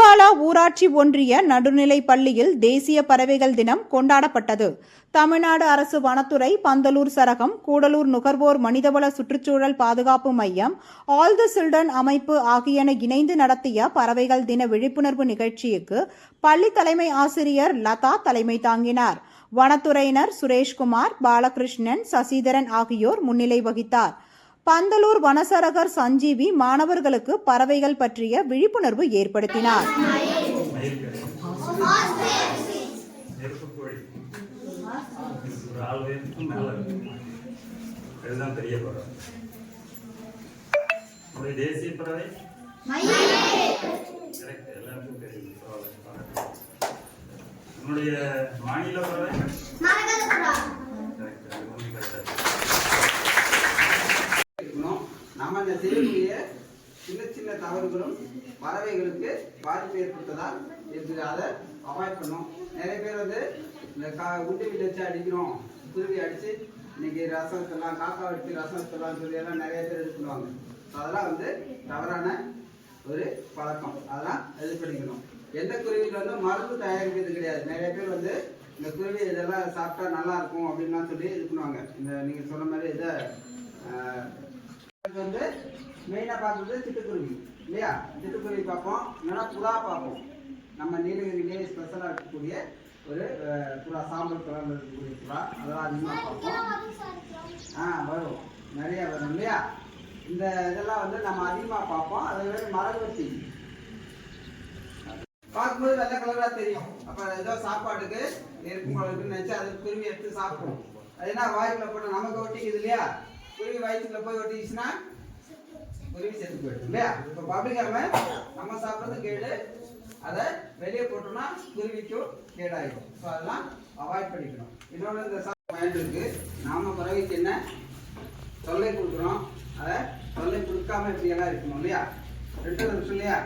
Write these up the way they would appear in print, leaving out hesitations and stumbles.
உடுவாலா ஊராட்சி ஒன்றிய நடுநிலைப் பள்ளியில் தேசிய பறவைகள் தினம் கொண்டாடப்பட்டது. தமிழ்நாடு அரசு வனத்துறை, பந்தலூர் சரகம், கூடலூர் நுகர்வோர் மனிதவள சுற்றுச்சூழல் பாதுகாப்பு மையம், ஆல் தி சில்ட்ரன் அமைப்பு ஆகியன இணைந்து நடத்திய பறவைகள் தின விழிப்புணர்வு நிகழ்ச்சிக்கு பள்ளி தலைமை ஆசிரியர் லதா தலைமை தாங்கினார். வனத்துறையினர் சுரேஷ்குமார், பாலகிருஷ்ணன், சசிதரன் ஆகியோர் முன்னிலை வகித்தார். பந்தலூர் வனசரகர் சஞ்சீவி மாணவர்களுக்கு பறவைகள் பற்றிய விழிப்புணர்வு ஏற்படுத்தினார். மாநில பறவை நம்ம இந்த செய்யக்கூடிய சின்ன சின்ன தவறுகளும் பறவைகளுக்கு பாதிப்பு ஏற்படுத்ததால் இருக்குது. அதை அவாய்ட் பண்ணும். நிறைய பேர் வந்து இந்த குண்டு வீட்டு வச்சு அடிக்கிறோம், குருவி அடித்து இன்னைக்கு ரசம் எடுத்துடலாம், காக்கா வச்சு ரசம் எடுத்துடலாம் சொல்லி எல்லாம் நிறைய பேர் இது பண்ணுவாங்க. அதெல்லாம் வந்து தவறான ஒரு பழக்கம். அதெல்லாம் இது பண்ணிக்கணும். எந்த குருவியில் வந்து மருந்து தயாரிக்கிறது கிடையாது. நிறைய பேர் வந்து இந்த குருவி இதெல்லாம் சாப்பிட்டா நல்லா இருக்கும் அப்படின்லாம் சொல்லி இது பண்ணுவாங்க. இந்த நீங்கள் சொன்ன மாதிரி இதை வந்து மெயினாக பார்க்குறது சிட்டுக்குருவி இல்லையா? சிட்டுக்குருவி பார்ப்போம், இல்லைன்னா புறா பார்ப்போம். நம்ம நீலகிரியிலே ஸ்பெஷலாக இருக்கக்கூடிய ஒரு புறா, சாம்பல் கலரில் இருக்கக்கூடிய புறா, அதெல்லாம் அதிகமாக பார்ப்போம். வரும், நிறைய வரும் இல்லையா? இந்த இதெல்லாம் வந்து நம்ம அதிகமாக பார்ப்போம். அதை விட மரங்கொத்தி பார்க்கும்போது வெள்ளை கலராக தெரியும். அப்போ ஏதோ சாப்பாட்டுக்கு இருக்கும் இருக்குன்னு நினச்சி அது குருவி எடுத்து சாப்பிடும். அது என்ன வாய்க்குள்ள போட்டு நமக்கு ஒட்டிக்குது இல்லையா? குருவி வயிற்றுல போய் ஒட்டிச்சுன்னா குருவி செத்து போயிடும் இல்லையா? இப்போ பப்ளிக்காம நம்ம சாப்பிட்றது கேடு, அதை வெளியே போட்டோம்னா குருவிக்கும் கேடாயிடும். ஸோ அதெல்லாம் அவாய்ட் பண்ணிக்கணும். இன்னொன்று இந்த மைண்ட் இருக்கு, நாம பறவைக்கு என்ன தொல்லை கொடுக்குறோம், அதை தொல்லை கொடுக்காம இப்படியெல்லாம் இருக்கணும் இல்லையா? 2 நிமிஷம் இல்லையா?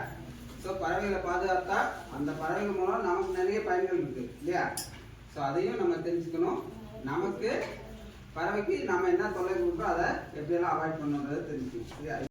ஸோ பறவைகளை பாதுகாத்தா அந்த பறவைகள் மூலம் நமக்கு நிறைய பயன்கள் இருக்கு இல்லையா? ஸோ அதையும் நம்ம தெரிஞ்சுக்கணும். நமக்கு பறவைக்கு நம்ம என்ன தொல்லை கொடுக்குறோம், அதை எப்படியெல்லாம் அவாய்ட் பண்ணுறது தெரிஞ்சுக்கணும்.